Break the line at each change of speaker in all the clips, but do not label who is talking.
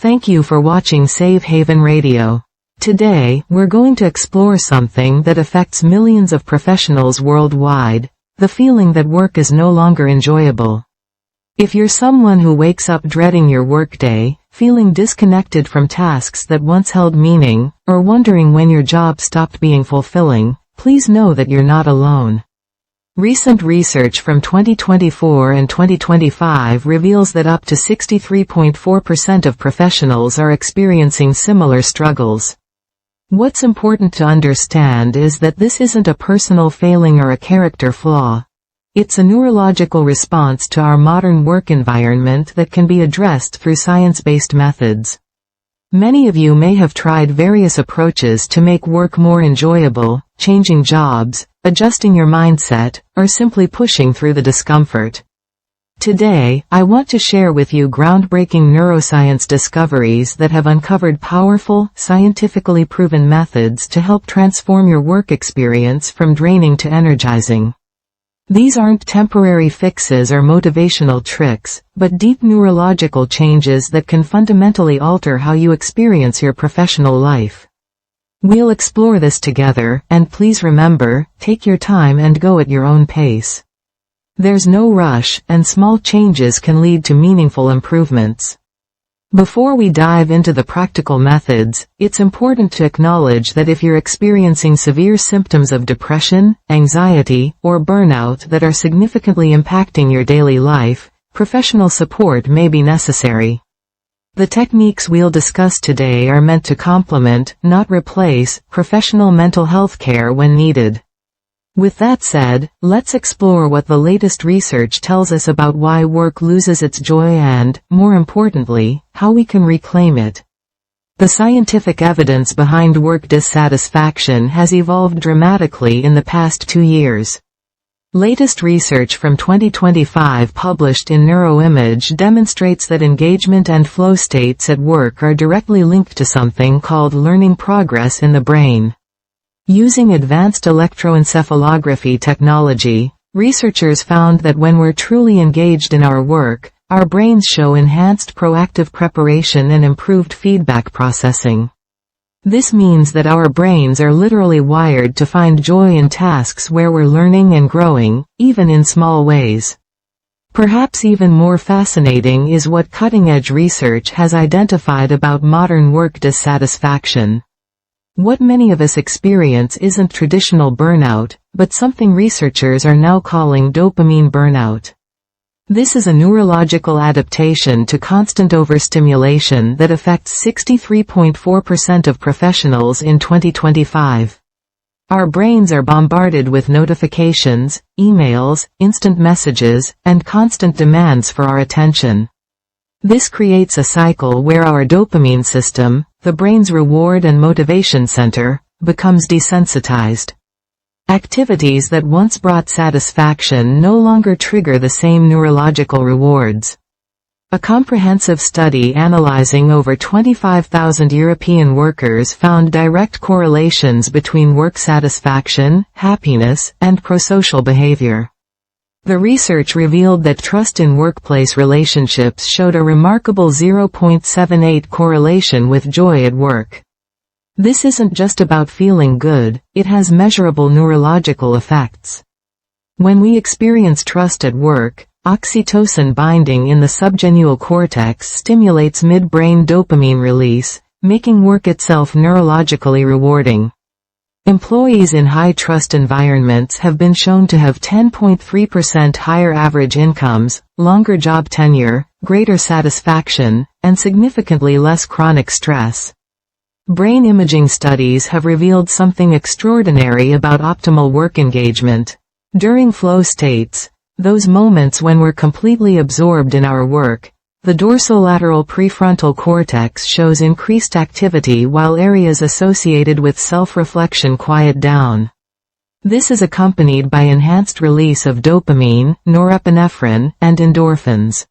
Thank you for watching Safe Haven Radio. Today, we're going to explore something that affects millions of professionals worldwide, the feeling that work is no longer enjoyable. If you're someone who wakes up dreading your workday, feeling disconnected from tasks that once held meaning, or wondering when your job stopped being fulfilling, please know that you're not alone. Recent research from 2024 and 2025 reveals that up to 63.4% of professionals are experiencing similar struggles. What's important to understand is that this isn't a personal failing or a character flaw. It's a neurological response to our modern work environment that can be addressed through science-based methods. Many of you may have tried various approaches to make work more enjoyable, changing jobs, adjusting your mindset, or simply pushing through the discomfort. Today, I want to share with you groundbreaking neuroscience discoveries that have uncovered powerful, scientifically proven methods to help transform your work experience from draining to energizing. These aren't temporary fixes or motivational tricks, but deep neurological changes that can fundamentally alter how you experience your professional life. We'll explore this together, and please remember, take your time and go at your own pace. There's no rush, and small changes can lead to meaningful improvements. Before we dive into the practical methods, it's important to acknowledge that if you're experiencing severe symptoms of depression, anxiety, or burnout that are significantly impacting your daily life, professional support may be necessary. The techniques we'll discuss today are meant to complement, not replace, professional mental health care when needed. With that said, let's explore what the latest research tells us about why work loses its joy and, more importantly, how we can reclaim it. The scientific evidence behind work dissatisfaction has evolved dramatically in the past 2 years. Latest research from 2025 published in Neuroscience demonstrates that engagement and flow states at work are directly linked to something called learning progress in the brain. Using advanced electroencephalography technology, researchers found that when we're truly engaged in our work, our brains show enhanced proactive preparation and improved feedback processing. This means that our brains are literally wired to find joy in tasks where we're learning and growing, even in small ways. Perhaps even more fascinating is what cutting-edge research has identified about modern work dissatisfaction. What many of us experience isn't traditional burnout, but something researchers are now calling dopamine burnout. This is a neurological adaptation to constant overstimulation that affects 63.4% of professionals in 2025. Our brains are bombarded with notifications, emails, instant messages, and constant demands for our attention. This creates a cycle where our dopamine system, the brain's reward and motivation center, becomes desensitized. Activities that once brought satisfaction no longer trigger the same neurological rewards. A comprehensive study analyzing over 25,000 European workers found direct correlations between work satisfaction, happiness, and prosocial behavior. The research revealed that trust in workplace relationships showed a remarkable 0.78 correlation with joy at work. This isn't just about feeling good, it has measurable neurological effects. When we experience trust at work, oxytocin binding in the subgenual cortex stimulates midbrain dopamine release, making work itself neurologically rewarding. Employees in high-trust environments have been shown to have 10.3% higher average incomes, longer job tenure, greater satisfaction, and significantly less chronic stress. Brain imaging studies have revealed something extraordinary about optimal work engagement. During flow states, those moments when we're completely absorbed in our work, the dorsolateral prefrontal cortex shows increased activity while areas associated with self-reflection quiet down. This is accompanied by enhanced release of dopamine, norepinephrine, and endorphins.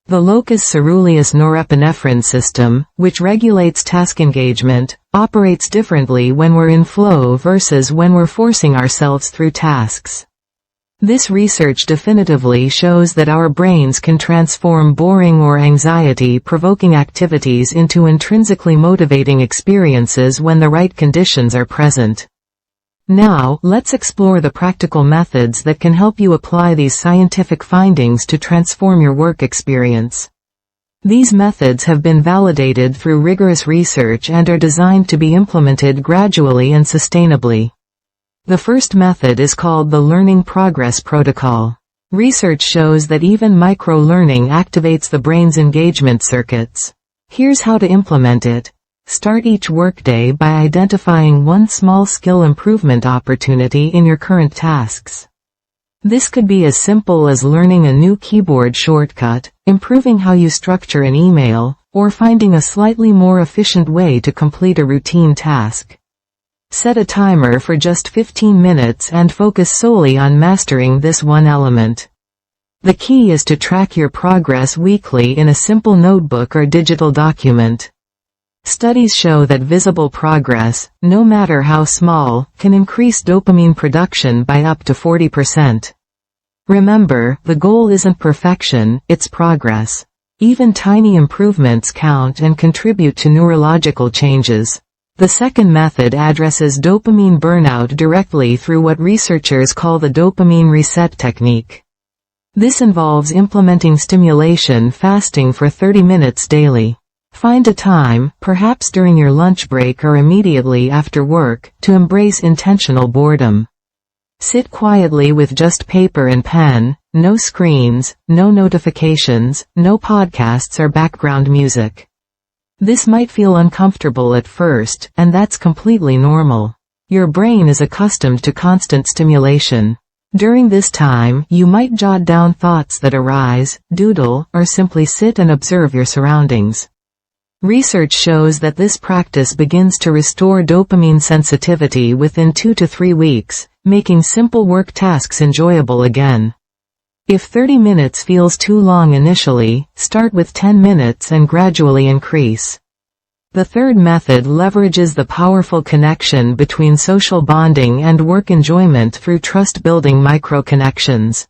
The locus coeruleus norepinephrine system, which regulates task engagement, operates differently when we're in flow versus when we're forcing ourselves through tasks. This research definitively shows that our brains can transform boring or anxiety-provoking activities into intrinsically motivating experiences when the right conditions are present. Now, let's explore the practical methods that can help you apply these scientific findings to transform your work experience. These methods have been validated through rigorous research and are designed to be implemented gradually and sustainably. The first method is called the Learning Progress Protocol. Research shows that even micro-learning activates the brain's engagement circuits. Here's how to implement it. Start each workday by identifying one small skill improvement opportunity in your current tasks. This could be as simple as learning a new keyboard shortcut, improving how you structure an email, or finding a slightly more efficient way to complete a routine task. Set a timer for just 15 minutes and focus solely on mastering this one element. The key is to track your progress weekly in a simple notebook or digital document. Studies show that visible progress, no matter how small, can increase dopamine production by up to 40%. Remember, the goal isn't perfection, it's progress. Even tiny improvements count and contribute to neurological changes. The second method addresses dopamine burnout directly through what researchers call the dopamine reset technique. This involves implementing stimulation fasting for 30 minutes daily. Find a time, perhaps during your lunch break or immediately after work, to embrace intentional boredom. Sit quietly with just paper and pen, no screens, no notifications, no podcasts or background music. This might feel uncomfortable at first, and that's completely normal. Your brain is accustomed to constant stimulation. During this time, you might jot down thoughts that arise, doodle, or simply sit and observe your surroundings. Research shows that this practice begins to restore dopamine sensitivity within 2 to 3 weeks, making simple work tasks enjoyable again. If 30 minutes feels too long initially, start with 10 minutes and gradually increase. The third method leverages the powerful connection between social bonding and work enjoyment through trust-building micro-connections.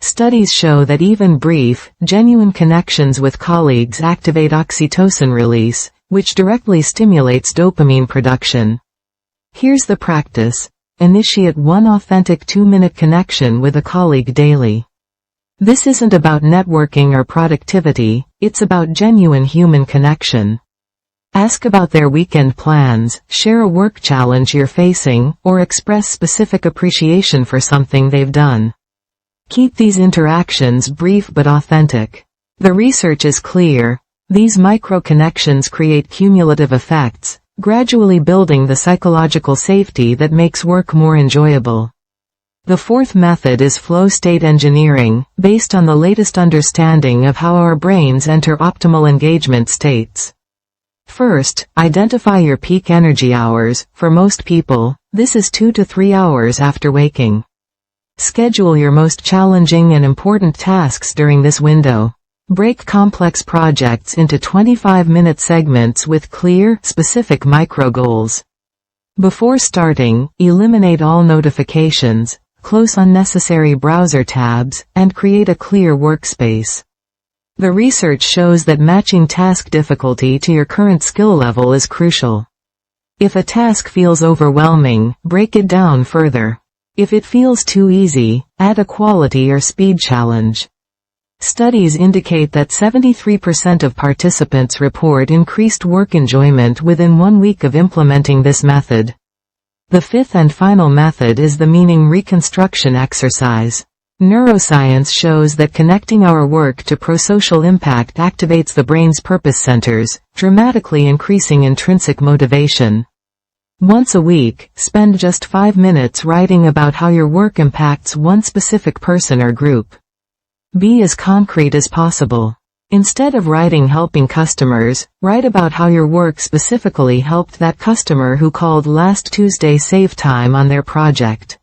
Studies show that even brief, genuine connections with colleagues activate oxytocin release, which directly stimulates dopamine production. Here's the practice. Initiate one authentic 2-minute connection with a colleague daily. This isn't about networking or productivity, it's about genuine human connection. Ask about their weekend plans, share a work challenge you're facing, or express specific appreciation for something they've done. Keep these interactions brief but authentic. The research is clear. These micro-connections create cumulative effects, gradually building the psychological safety that makes work more enjoyable. The fourth method is flow state engineering, based on the latest understanding of how our brains enter optimal engagement states. First, identify your peak energy hours. For most people, this is 2 to 3 hours after waking. Schedule your most challenging and important tasks during this window. Break complex projects into 25-minute segments with clear, specific micro-goals. Before starting, eliminate all notifications, close unnecessary browser tabs, and create a clear workspace. The research shows that matching task difficulty to your current skill level is crucial. If a task feels overwhelming, break it down further. If it feels too easy, add a quality or speed challenge. Studies indicate that 73% of participants report increased work enjoyment within 1 week of implementing this method. The fifth and final method is the meaning reconstruction exercise. Neuroscience shows that connecting our work to prosocial impact activates the brain's purpose centers, dramatically increasing intrinsic motivation. Once a week, spend just 5 minutes writing about how your work impacts one specific person or group. Be as concrete as possible. Instead of writing helping customers, write about how your work specifically helped that customer who called last Tuesday save time on their project.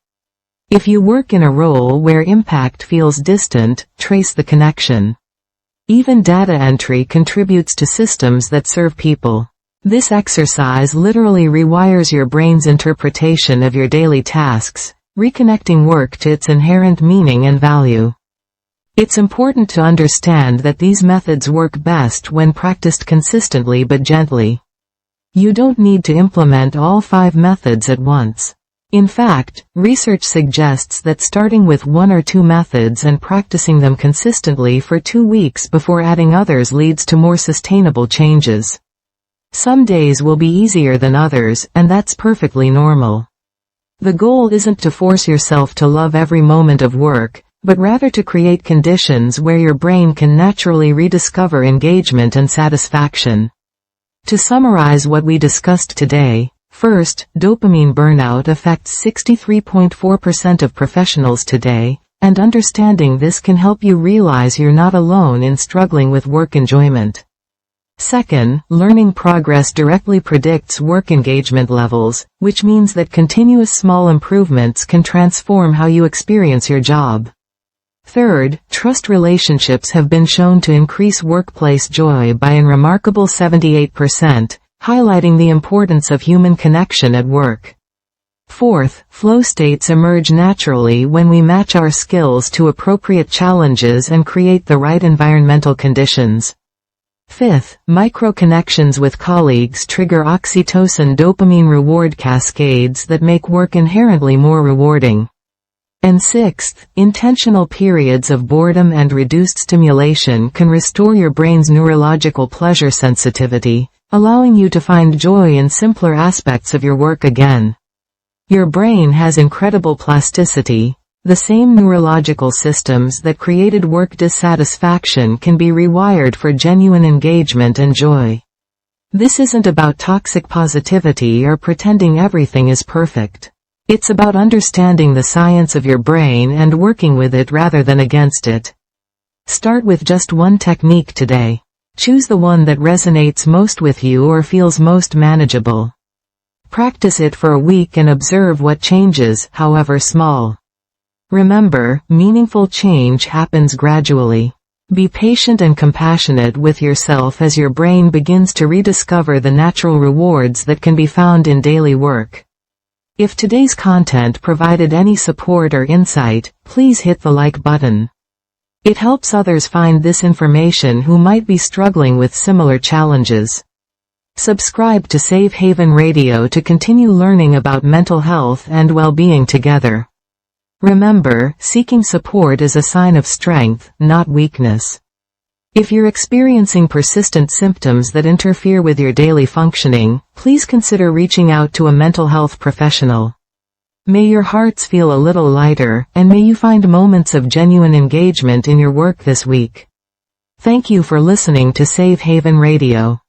If you work in a role where impact feels distant, trace the connection. Even data entry contributes to systems that serve people. This exercise literally rewires your brain's interpretation of your daily tasks, reconnecting work to its inherent meaning and value. It's important to understand that these methods work best when practiced consistently but gently. You don't need to implement all 5 methods at once. In fact, research suggests that starting with 1 or 2 methods and practicing them consistently for 2 weeks before adding others leads to more sustainable changes. Some days will be easier than others, and that's perfectly normal. The goal isn't to force yourself to love every moment of work, but rather to create conditions where your brain can naturally rediscover engagement and satisfaction. To summarize what we discussed today, first, dopamine burnout affects 63.4% of professionals today, and understanding this can help you realize you're not alone in struggling with work enjoyment. Second, learning progress directly predicts work engagement levels, which means that continuous small improvements can transform how you experience your job. Third, trust relationships have been shown to increase workplace joy by a remarkable 78%, highlighting the importance of human connection at work. Fourth, flow states emerge naturally when we match our skills to appropriate challenges and create the right environmental conditions. Fifth, micro-connections with colleagues trigger oxytocin dopamine reward cascades that make work inherently more rewarding. And sixth, intentional periods of boredom and reduced stimulation can restore your brain's neurological pleasure sensitivity, allowing you to find joy in simpler aspects of your work again. Your brain has incredible plasticity. The same neurological systems that created work dissatisfaction can be rewired for genuine engagement and joy. This isn't about toxic positivity or pretending everything is perfect. It's about understanding the science of your brain and working with it rather than against it. Start with just one technique today. Choose the one that resonates most with you or feels most manageable. Practice it for a week and observe what changes, however small. Remember, meaningful change happens gradually. Be patient and compassionate with yourself as your brain begins to rediscover the natural rewards that can be found in daily work. If today's content provided any support or insight, please hit the like button. It helps others find this information who might be struggling with similar challenges. Subscribe to Safe Haven Radio to continue learning about mental health and well-being together. Remember, seeking support is a sign of strength, not weakness. If you're experiencing persistent symptoms that interfere with your daily functioning, please consider reaching out to a mental health professional. May your hearts feel a little lighter, and may you find moments of genuine engagement in your work this week. Thank you for listening to Safe Haven Radio.